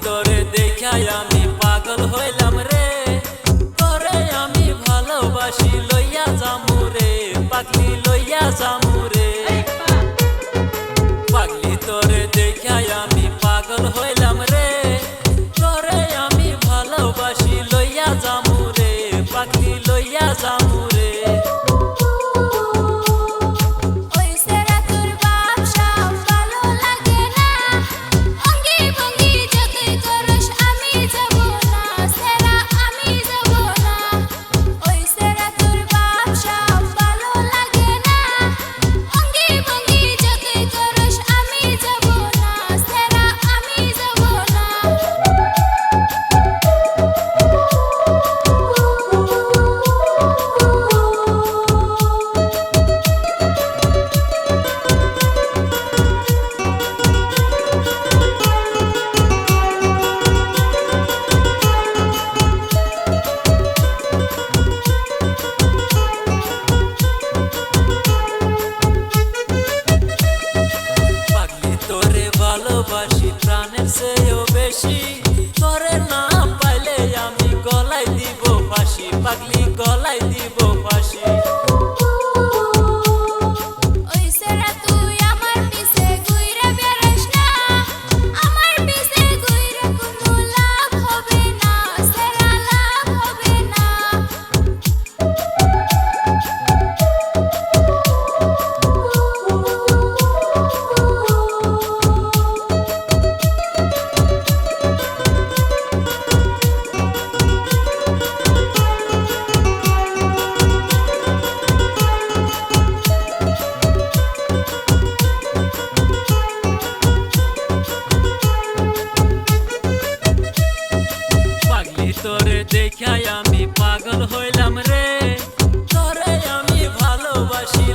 তোরে দেখাই আমি পাগল হইলাম রে, তোরে আমি ভালোবাসি লইয়া যামু রে, পাগলি লইয়া যামু রে। পাগলি তোরে দেখাই আমি পাগল হইলাম রে, তোরে আমি ভালোবাসি লইয়া যামু রে, পাগলি লইয়া যামু রে। ভালোবাসি প্রাণের চেয়েও বেশি, তোরে না পাইলে আমি গলায় দিব ফাঁসি, পাগলি গলায় দিব ফাঁসি। তোরে দেখাই আমি পাগল হইলাম রে, তোরে আমি ভালোবাসি।